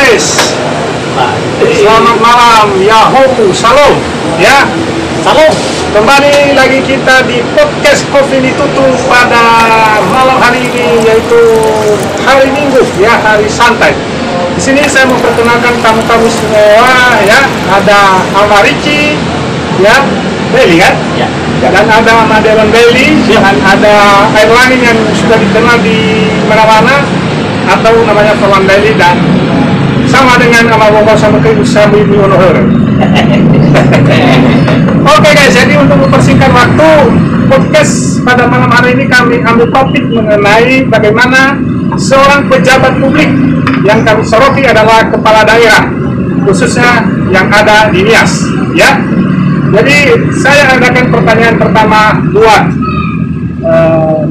Yes. Selamat malam, Yahoo, Salam. Ya, Salam. Kembali lagi kita di podcast Kopi Ditutup pada malam hari ini, yaitu hari Minggu, ya, hari santai. Di sini saya memperkenalkan tamu-tamu semua, ya. Ada Almarici, ya, Beli kan? Ya. Dan ada Madelon Beli, dan ada Airlangin yang sudah dikenal di mana-mana, atau namanya Forlan Beli, dan sama dengan nama Bogor sama ke Usamu Ibu Onohor. Oke guys, jadi untuk mempersingkat waktu podcast pada malam hari ini kami ambil topik mengenai bagaimana seorang pejabat publik yang kami soroti adalah kepala daerah, khususnya yang ada di Nias, ya. Jadi saya adakan pertanyaan pertama buat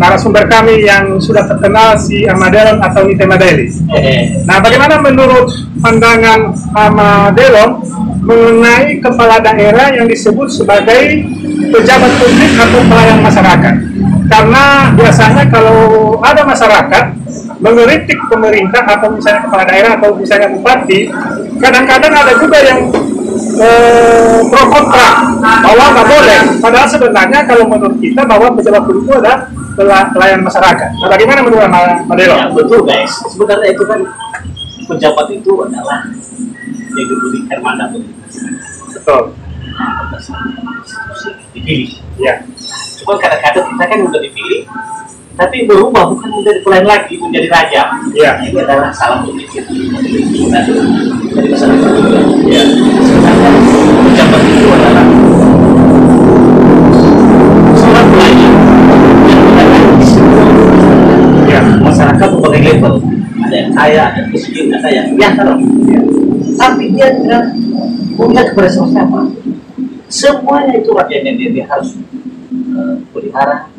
narasumber kami yang sudah terkenal, si Amadelon atau Nite Madeli. Nah, bagaimana menurut pandangan Amadelon mengenai kepala daerah yang disebut sebagai pejabat publik atau pelayan masyarakat? Karena biasanya kalau ada masyarakat mengkritik pemerintah atau misalnya kepala daerah atau misalnya bupati, kadang-kadang ada juga yang pro kontra bahwa nggak boleh. Padahal sebenarnya kalau menurut kita bahwa pejabat publik itu adalah pelayan masyarakat. Nah, bagaimana menurut Madelon? Ya, betul guys. Sebenarnya itu kan pejabat itu adalah yang diberikan mandat untuk Betul. dipilih. Ya. Cuma kadang-kadang kita kan udah dipilih, tapi berubah bukan menjadi pelayan lagi, menjadi raja. Ya. Ini adalah salah berpikir. Nah, jadi masyarakat juga. Ya. Sebenarnya pejabat itu adalah seorang pelayan yang berada di semua masyarakat berbagai level. Ada yang kaya, ada yang miskin, ada yang biasa. Ya. Tapi dia tidak punya kepada siapa. Semuanya itu rakyatnya dia harus pelihara.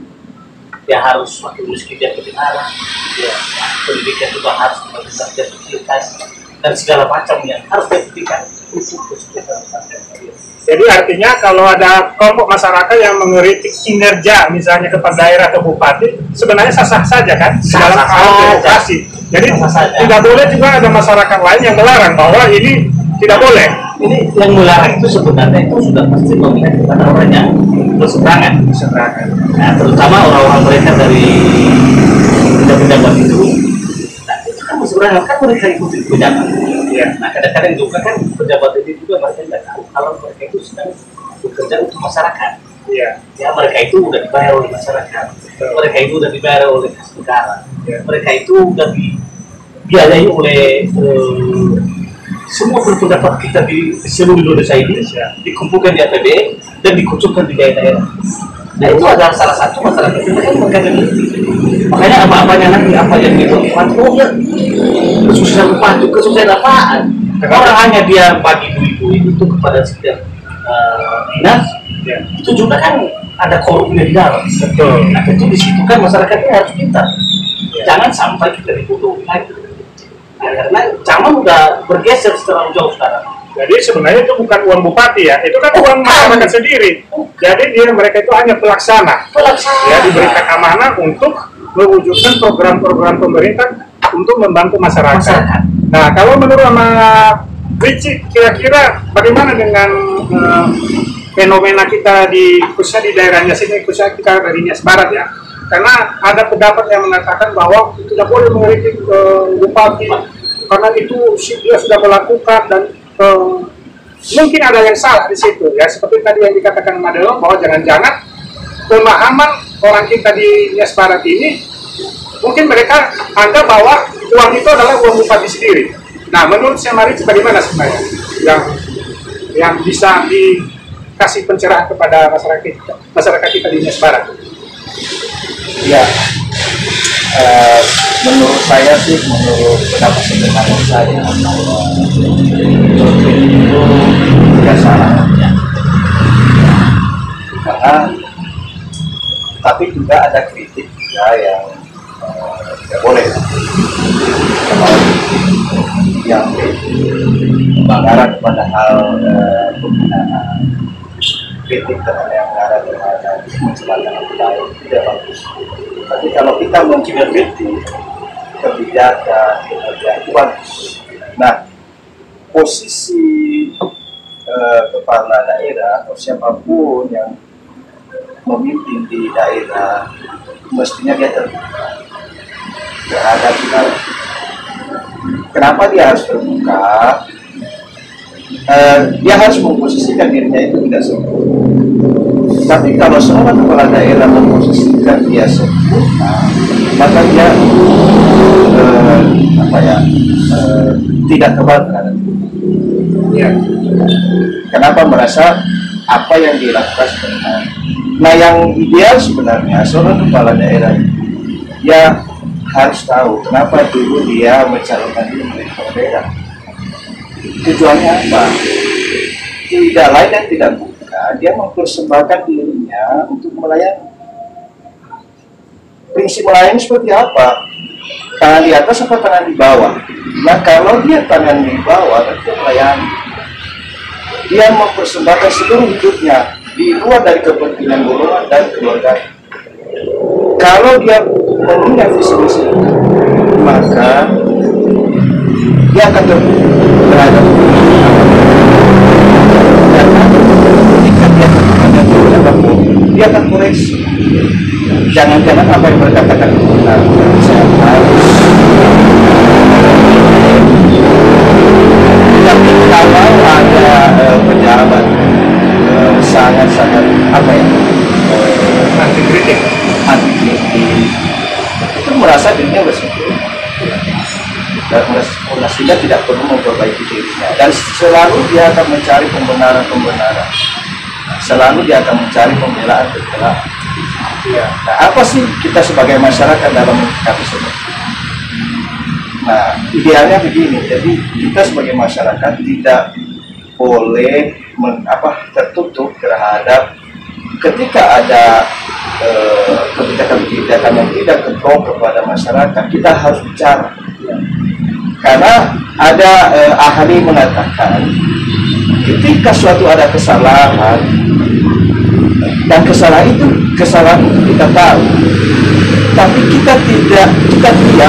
Dia harus wakil miskin dia pelihara, dia pendidikan juga harus dia pikirkan, dan segala macam yang harus dia pikirkan untuk kesejahteraan. Jadi artinya kalau ada kelompok masyarakat yang mengkritik kinerja misalnya kepala daerah atau bupati, sebenarnya sah-sah saja kan? Dalam hal demokrasi. Jadi tidak boleh juga ada masyarakat lain yang melarang bahwa ini tidak boleh. Ini yang melarang itu sebenarnya itu sudah pasti memihak kepada orang yang berseberangan. Nah, terutama orang-orang mereka dari pejabat itu. Nah, itu kan berseberangan, kan mereka ikut pejabat. Ya. Nah, kadang-kadang juga kan pejabat itu juga mereka tidak tahu kalau mereka itu sedang bekerja untuk masyarakat. Ya. Ya, mereka itu sudah dibayar oleh masyarakat. Mereka itu sudah dibayar oleh kas negara. Ya. Mereka itu sudah dibiayai oleh semua pendapat kita di seluruh Indonesia ini dikumpulkan di APBN dan dikucurkan di daerah-daerah. Nah, itu adalah salah satu masyarakat kita kan mereka mengerti. Makanya apa-apanya nanti apa yang dibuat ya kesuksesan apa? Kesuksesan apaan? Orang hanya dia bagi duit-duit itu kepada setiap dinas. Ya. Itu juga kan ada korupnya di dalam. Betul. Nah, itu di situ kan masyarakatnya harus pintar. Ya. Jangan sampai kita dibodohi lagi. Nah, karena zaman udah bergeser terlalu jauh sekarang. Jadi sebenarnya itu bukan uang bupati ya, itu kan uang masyarakat sendiri. Jadi mereka itu hanya pelaksana. Ya, diberikan amanah untuk mewujudkan program-program pemerintah untuk membantu masyarakat. Nah, kalau menurut Ricci, kira-kira bagaimana dengan fenomena kita di khususnya di daerahnya sini, khususnya kita dari Nias Barat ya? Karena ada pendapat yang mengatakan bahwa tidak boleh mengkritik bupati karena itu dia sudah melakukan dan mungkin ada yang salah di situ ya, seperti tadi yang dikatakan Madelon bahwa jangan-jangan pemahaman orang kita di Nias Barat ini mungkin mereka anggap bahwa uang itu adalah uang bupati sendiri. Nah, menurut saya Marit bagaimana sebenarnya yang bisa dikasih pencerahan kepada masyarakat kita di Nias Barat? Ya, menurut saya sih, menurut pendapat sederhana saya, bahwa itu tidak salah ya. Karena tapi juga ada kritik juga yang tidak boleh, yang pelanggaran pada hal penggunaan kritik terhadap negara terhadap pencemaran budaya tidak bagus. Tapi kalau kita mengkritik kebijakan, itu bagus. Nah, posisi kepala daerah atau siapapun yang memimpin di daerah mestinya dia terbuka terhadap segala. Kenapa dia harus terbuka? Dia harus memposisikan dirinya itu tidak sempurna. Tapi kalau seorang kepala daerah memposisikan dia sempurna, maka dia tidak kebal terhadap itu. Ya. Kenapa merasa apa yang dilakukan benar? Nah, yang ideal sebenarnya seorang kepala daerah dia harus tahu kenapa dulu dia mencalonkan diri menjadi kepala daerah. Tujuannya apa? Tidak lain dan tidak bukan, dia mempersembahkan dirinya untuk melayani. Prinsip melayani seperti apa? Tangan di atas atau tangan di bawah? Nah, kalau dia tangan di bawah, berarti melayani. Dia mempersembahkan seluruh hidupnya di luar dari kepentingan golongan dan keluarga. Kalau dia mengingat visi misi, maka dia akan terhadap karena ketika dia terhadap apapun, dia akan koreksi. Jangan-jangan apa yang mereka katakan benar, saya harus. Tapi kalau ada pejabat sangat-sangat anti kritik, itu merasa dirinya bersempurna dan sehingga tidak perlu memperbaiki dirinya, dan selalu dia akan mencari pembenaran, selalu dia akan mencari pembelaan. Nah, apa sih kita sebagai masyarakat dalam menyikapi seperti itu? Nah, idealnya begini, jadi kita sebagai masyarakat tidak boleh tertutup terhadap ketika ada kebijakan-kebijakan yang tidak kedong kepada masyarakat, kita harus bicara. Karena ada ahli mengatakan ketika suatu ada kesalahan dan kesalahan itu kita tahu, tapi kita diam,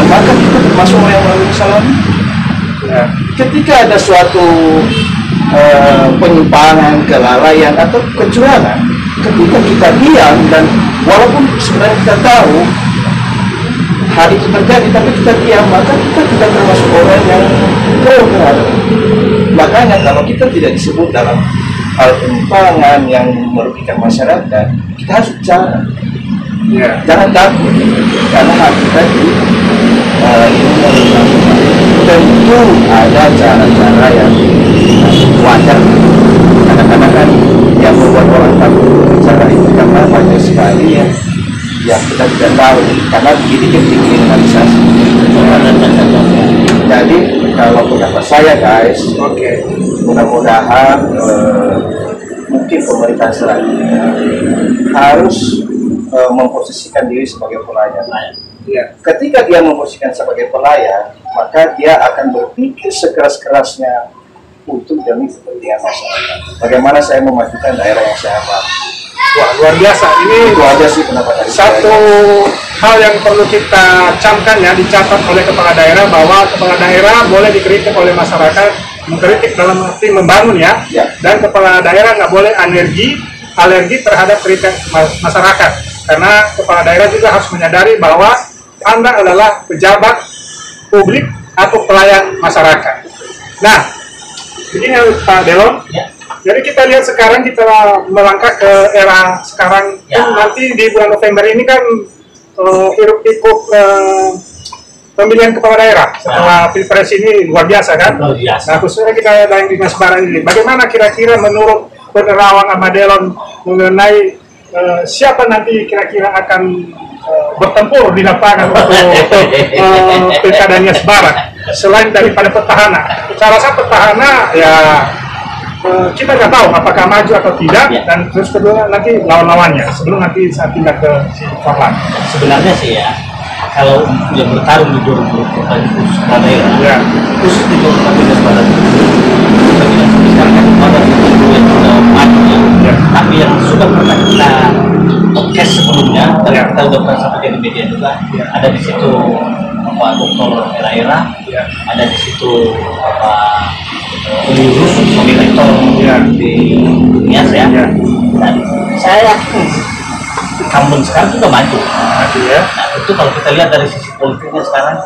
maka kita termasuk orang yang melakukan kesalahan. Ketika ada suatu penyimpangan, kelalaian atau kecurangan, ketika kita diam dan walaupun sebenarnya kita tahu hal itu terjadi, tapi kita diam, maka kita tidak termasuk orang yang pro terhadap. Makanya kalau kita tidak disebut dalam hal penyimpangan yang merugikan masyarakat, kita harus bicara. Jangan takut, karena hal kita ini tentu ada cara-cara yang wajar. Kadang-kadang kan yang membuat orang takut bicara itu karena banyak sekali yang kita tidak tahu, karena begini kriminalisasi. Jadi kalau pendapat saya guys, mudah-mudahan mungkin pemerintah selanjutnya harus memposisikan diri sebagai pelayan. Ketika dia memposisikan sebagai pelayan, maka dia akan berpikir sekeras-kerasnya untuk demi kepentingan masyarakat. Bagaimana saya memajukan daerah yang saya mampu. Wah, luar biasa. Ini itu aja sih pendapat dari satu hal yang perlu kita camkan ya, dicatat oleh kepala daerah, bahwa kepala daerah boleh dikritik oleh masyarakat, mengkritik dalam arti membangun ya. Dan kepala daerah nggak boleh alergi terhadap kritik masyarakat, karena kepala daerah juga harus menyadari bahwa Anda adalah pejabat publik atau pelayan masyarakat. Nah, begini Pak Delon. Jadi kita lihat sekarang, kita melangkah ke era sekarang. Kan nanti di bulan November ini kan hiruk pikuk pemilihan kepala daerah setelah Pilpres ini luar biasa kan? Nah, khususnya kita yang di Mas Baran ini, bagaimana kira-kira menurut penerawan Ahmad Delon mengenai siapa nanti kira-kira akan bertempur di lapangan untuk pilkadanya Barat selain daripada petahana? Saya rasa petahana ya kita nggak tahu apakah maju atau tidak, dan terus kedua nanti lawan-lawannya sebelum nanti saya pindah ke Forlan. Sebenarnya sih ya, kalau yang bertarung di 2024 khusus kepala daerah, khusus di 2014 pada kita tidak sekarang kan ada yang sudah maju ya, tapi yang sudah pernah kita podcast sebelumnya dan kita sudah pernah sampaikan di media juga, ada di situ Dokter daerah, ada di situ Yunus sebagai rektor di dunia ya. Dan saya yakin incumbent sekarang sudah maju. Ya. Nah, itu kalau kita lihat dari sisi politiknya sekarang,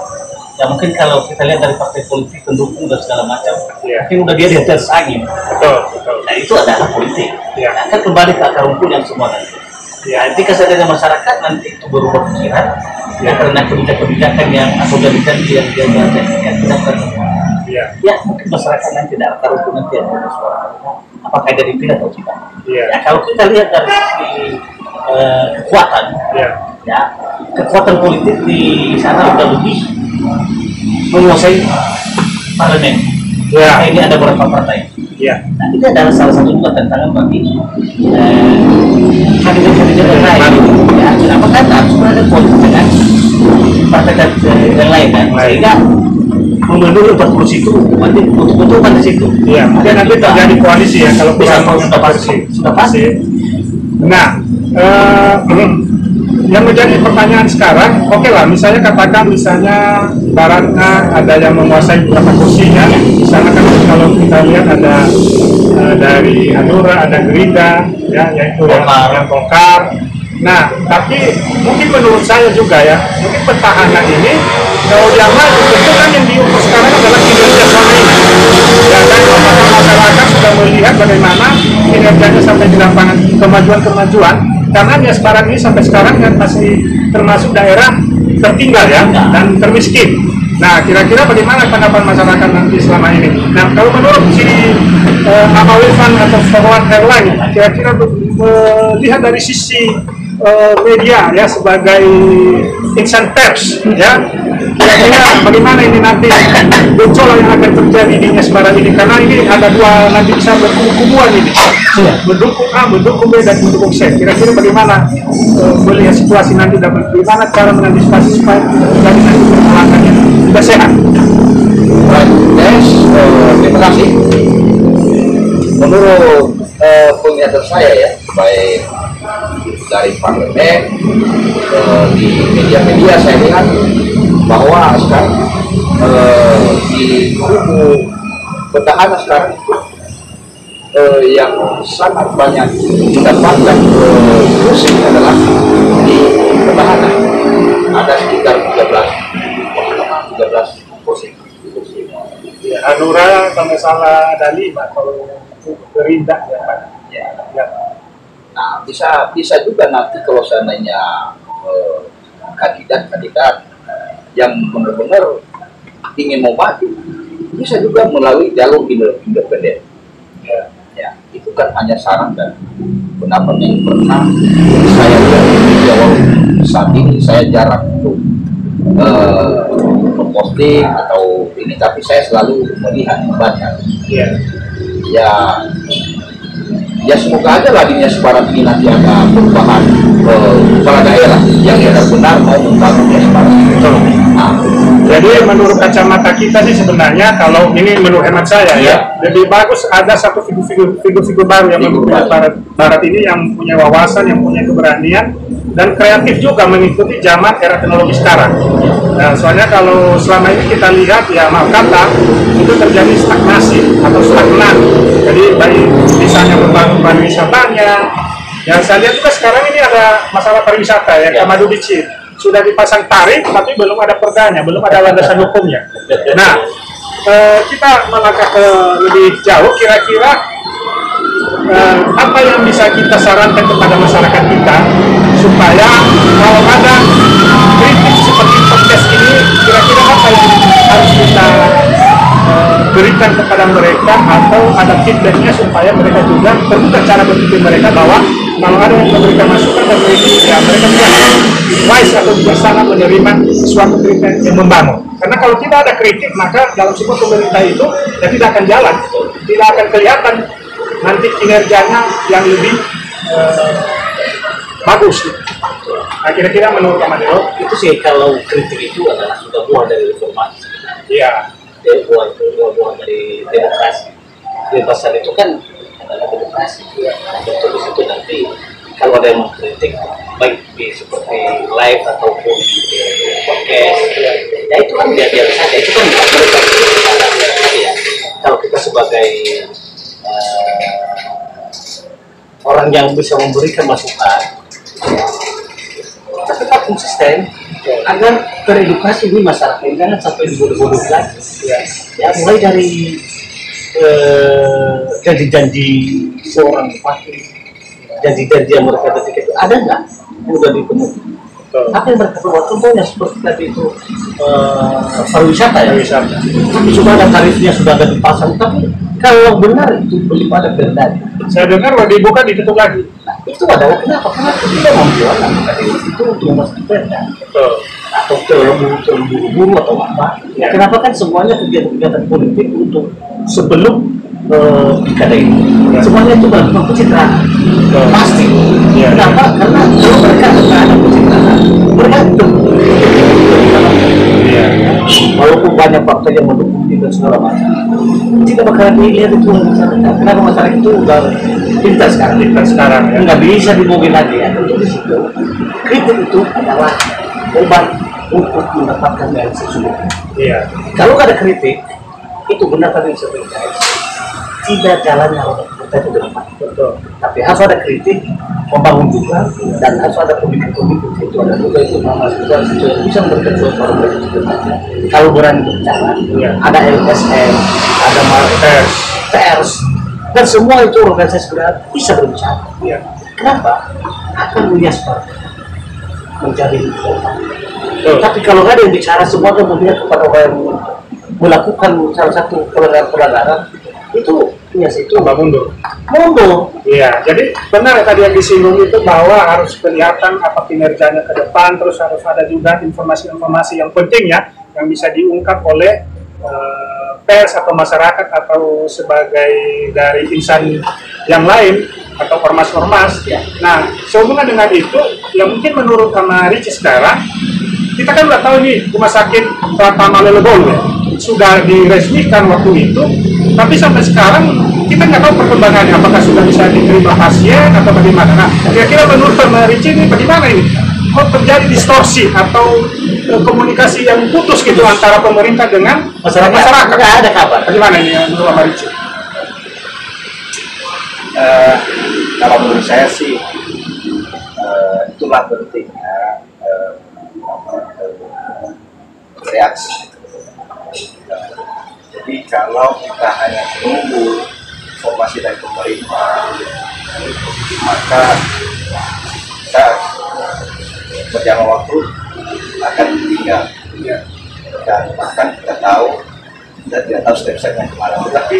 ya mungkin kalau kita lihat dari partai politik pendukung dan segala macam, mungkin udah dia di atas angin. Betul. Nah itu adalah politik. Ya. Akan kembali ke akar rumput yang semua nanti. Ya, nanti kesadaran masyarakat nanti itu berubah pikiran. Ya, karena kebijakan yang atau janji yang dia tidak terjadi. Ya, mungkin masyarakat nanti tidak akar rumput nanti yang bersuara. Apakah dia dipilih atau tidak? Ya, kalau kita lihat dari sisi kekuatan, ya kekuatan politik di sana sudah lebih menguasai parlemen. Ya, ini ada beberapa partai. Ya. Nah, ini adalah salah satu juga tantangan bagi kandidat-kandidat yang lain. Ya, kenapa kan harus ada politik dengan partai yang lain kan? Sehingga memenuhi 40 situ, nanti betul-betul di situ. Iya, mungkin nanti terjadi koalisi ya kalau bisa sudah pasti. Nah, yang menjadi pertanyaan sekarang, oke lah, misalnya katakan misalnya ibaratnya ada yang menguasai beberapa kursi ya, di sana kan kalau kita lihat ada dari Hanura, ada Gerindra, ya, yaitu yang Golkar. Nah, tapi mungkin menurut saya juga ya, mungkin petahana ini kalau dia maju, tentu kan yang diukur sekarang adalah kinerja selama ini. Ya, dan masyarakat sudah melihat bagaimana kinerjanya sampai di lapangan, kemajuan-kemajuan. Karena dia sekarang ini sampai sekarang kan masih termasuk daerah tertinggal ya dan termiskin. Nah, kira-kira bagaimana tanggapan masyarakat nanti selama ini? Nah, kalau menurut si Amawifan atau Forward Airline, kira-kira melihat dari sisi media ya sebagai insan pers ya, kira-kira bagaimana ini nanti gejolak yang akan terjadi di Asmara ini, karena ini ada dua nanti bisa berkubu-kubuan ini, mendukung A, mendukung B dan mendukung C. Kira-kira bagaimana melihat situasi nanti dan bagaimana cara mengantisipasi supaya terjadi nanti pergolakan yang sudah sehat. Baik, guys, terima kasih. Menurut penglihatan saya ya, baik dari parlemen di media-media saya lihat bahwa sekarang di kubu petahana sekarang itu yang sangat banyak mendapatkan kursi adalah di petahana, ada sekitar 13 kursi. Ya, Hanura kalau nggak salah ada 5, kalau Gerindra ya Pak. Ya. Nah, bisa juga nanti kalau seandainya kandidat yang benar-benar ingin mau maju, bisa juga melalui jalur independen. Ya, itu kan hanya saran dan pendapat yang pernah saya lihat di media. Saat ini saya jarang untuk memposting atau ini, tapi saya selalu melihat membaca. Ya semoga aja lah di Barat ini nanti ada perubahan kepala daerah yang benar-benar mau membangun Barat. Nah, jadi menurut kacamata kita sih sebenarnya, kalau ini menurut hemat saya ya, lebih bagus ada satu figur-figur baru yang memimpin Barat ini, yang punya wawasan, yang punya keberanian dan kreatif juga mengikuti zaman era teknologi sekarang. Nah, soalnya kalau selama ini kita lihat ya, maaf kata, itu terjadi stagnasi atau stagnan. Jadi baik misalnya membangun pariwisatanya, yang saya lihat juga sekarang ini ada masalah pariwisata ya, Kamadu Beach sudah dipasang tarif tapi belum ada perdanya, belum ada landasan hukumnya. Nah, kita melangkah ke lebih jauh, kira-kira apa yang bisa kita sarankan kepada masyarakat kita supaya kalau ada kritik seperti podcast ini, kira-kira apa yang harus kita berikan kepada mereka, atau ada feedbacknya supaya mereka juga terbuka cara berpikir mereka, bahwa kalau ada yang memberikan masukan dan kritik, ya mereka juga wise atau bijaksana menerima suatu kritik yang membangun. Karena kalau tidak ada kritik, maka dalam sebuah pemerintah itu ya tidak akan jalan, tidak akan kelihatan nanti kinerjanya yang lebih bagus. Nah, kira-kira menurut Pak Madero itu sih, kalau kritik itu adalah sudah buah dari reformasi. Iya. Buah dari demokrasi. Kebebasan itu kan adalah demokrasi. Betul, di situ nanti kalau ada yang mengkritik, baik di seperti live ataupun di podcast, ya itu kan biar saja. Itu kan mereka ya. Kalau kita sebagai sebagai orang yang bisa memberikan masukan, kita tetap konsisten agar teredukasi di masyarakat, jangan sampai dibodoh-bodoh lagi. Ya, mulai dari janji-janji seorang bupati, janji-janji yang mereka ketika itu ada nggak yang sudah dipenuhi? Apa yang mereka buat contohnya seperti tadi itu pariwisata ya, tapi sudah ada tarifnya, sudah ada dipasang, tapi kalau benar itu belum ada perda. Saya dengar kalau dibuka ditutup lagi. Nah, itu adalah kenapa? Karena tidak membuat itu untuk masuk perda atau terburu-buru atau apa. Ya. Kenapa kan semuanya kegiatan-kegiatan politik untuk sebelum pilkada ini semuanya itu berlaku pencitraan pasti. Kenapa? Karena kalau mereka ada pencitraan, mereka walaupun banyak fakta yang mendukung dan segala macam, tidak bakalan dilihat itu masyarakat. Kenapa masyarakat itu udah pintar sekarang ya? Nggak bisa dimobil lagi ya. Untuk di situ kritik itu adalah obat untuk mendapatkan yang sesungguhnya. Kalau ada kritik itu benar tadi seperti tidak jalannya kita itu depan. Tapi harus ada kritik, membangun juga, dan harus ada pemikiran itu ada juga itu bisa memberikan suatu kalau berani berjalan. Ada LSM, ada pers, dan semua itu organisasi berat bisa berbicara. Kenapa? Akan menyaspar menjadi tapi kalau nggak ada yang bicara, semua kemudian kepada orang yang melakukan salah satu pelanggaran itu mundur. Iya, jadi benar tadi yang disinggung itu bahwa harus kelihatan apa kinerjanya ke depan, terus harus ada juga informasi-informasi yang penting ya yang bisa diungkap oleh pers atau masyarakat atau sebagai dari insan yang lain atau ormas-ormas. Nah, sehubungan dengan itu, yang mungkin menurut sama Ricci sekarang, kita kan udah tahu nih rumah sakit Pratama Leledolu ya, sudah diresmikan waktu itu, tapi sampai sekarang kita nggak tahu perkembangannya, apakah sudah bisa diterima pasien atau bagaimana. Nah, kira-kira menurut sama Ricci ini bagaimana ini? Kok terjadi distorsi atau komunikasi yang putus gitu antara pemerintah dengan masyarakat? Nggak ada kabar. Bagaimana ini menurut sama Ricci? Kalau menurut saya sih itulah pentingnya reaksi. Jadi kalau kita hanya menunggu informasi dari pemerintah, maka kita berjalan waktu akan ditinggal, dan bahkan kita tahu kita tidak tahu step-stepnya kemana. Tetapi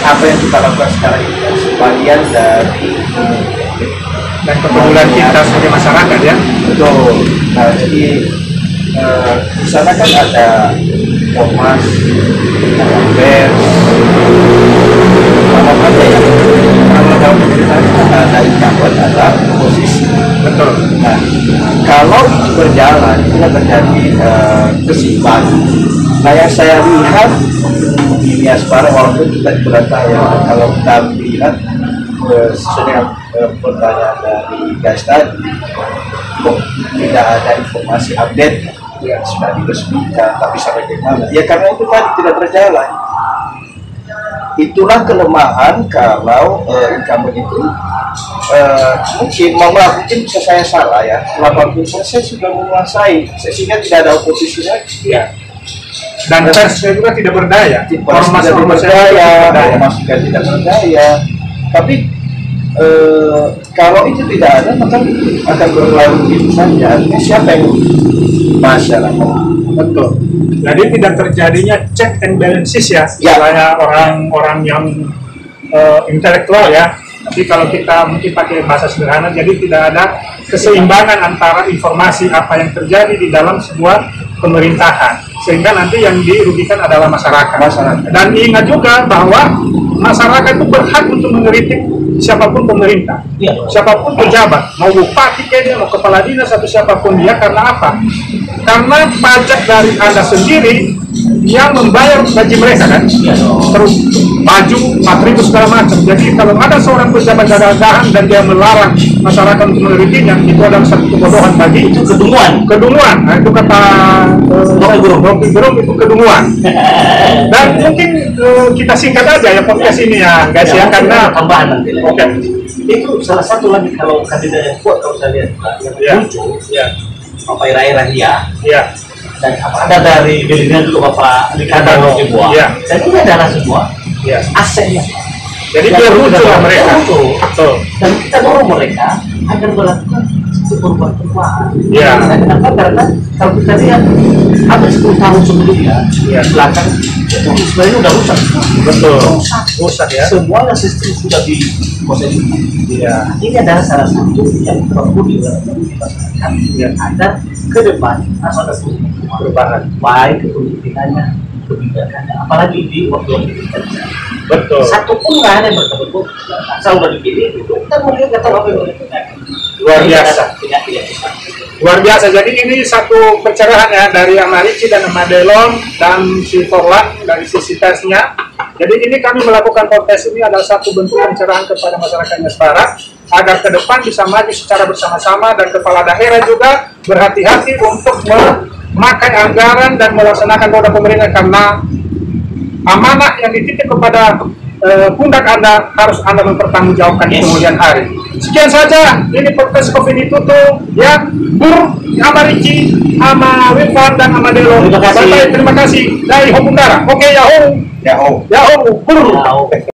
apa yang kita lakukan sekarang ini sebagian dari dan kepedulian kita sebagai masyarakat ya. Betul. Nah, jadi di sana kan ada ormas, ada pers, apa ya? Kalau dalam pemerintahan ada incumbent, ada oposisi. Betul. Nah, kalau itu berjalan, tidak terjadi keseimbangan. Nah, yang saya lihat di Miaspara, walaupun kita di Berataya, kalau kita lihat sesuai dengan pertanyaan dari guys tadi, kok tidak ada informasi update yang sudah diresmikan, tapi sampai bagaimana? Ya karena itu tadi tidak berjalan. Itulah kelemahan kalau incumbent itu mungkin mungkin bisa saya salah ya, 80% sudah menguasai, sehingga tidak ada oposisi lagi. Dan persnya juga tidak berdaya. Ormas juga tidak berdaya. Tapi kalau itu tidak ada, maka akan berlalu begitu saja. Siapa yang masyarakat? Betul. Jadi tidak terjadinya check and balances ya. Misalnya orang-orang yang intelektual ya. Tapi kalau kita mungkin pakai bahasa sederhana, jadi tidak ada keseimbangan antara informasi apa yang terjadi di dalam sebuah pemerintahan, sehingga nanti yang dirugikan adalah masyarakat. Dan ingat juga bahwa masyarakat itu berhak untuk mengkritik siapapun pemerintah, siapapun pejabat, mau bupati kayaknya, mau kepala dinas atau siapapun dia. Karena apa? Karena pajak dari Anda sendiri yang membayar gaji mereka kan, terus maju 4.000 segala macam. Jadi kalau ada seorang pejabat gagah-gagahan dan dia melarang masyarakat untuk mengkritiknya, itu adalah satu kebodohan bagi itu kedunguan. Nah, itu kata Rocky Gerung itu kedunguan. Dan mungkin kita singkat aja ya podcast ini ya guys ya, karena tambahan nanti. oke. Itu salah satu lagi kalau kandidat yang kuat kalau saya lihat Pak, yang muncul Bapak Ira dia dan ada dari Gerindra juga Bapak Ricardo Notiboa. Dan ini adalah semua asetnya. Jadi dia muncul mereka. Betul. Dan kita dorong mereka agar melakukan perubahan-perubahan. Dan kenapa? Karena kalau kita lihat hampir 10 tahun sebelumnya, belakang itu sebenarnya udah rusak. Betul. Rusak ya. Semuanya sistem sudah dimodifikasi. Ini adalah salah satu yang perlu dilakukan agar ke depan harus ada perubahan baik kepemimpinannya, kebijakannya, apalagi di waktu kita. Betul. Satu pun nggak ada yang bertemu. Asal udah dipilih, itu kita melihat kata apa yang luar biasa. Luar biasa. Jadi ini satu pencerahan ya dari Amarici dan Madelon dan si Forlan dari sisi tesnya. Jadi ini kami melakukan kontes ini adalah satu bentuk pencerahan kepada masyarakat Jepara agar ke depan bisa maju secara bersama-sama, dan kepala daerah juga berhati-hati untuk memakai anggaran dan melaksanakan roda pemerintah, karena amanah yang dititip kepada pundak Anda harus Anda mempertanggungjawabkan di kemudian hari. Sekian saja, ini podcast COVID ditutup ya. Bur Amarici, sama Wilfan dan Amadelo. Terima kasih. Dari Hokundara. Oke, Yahoo. Bur.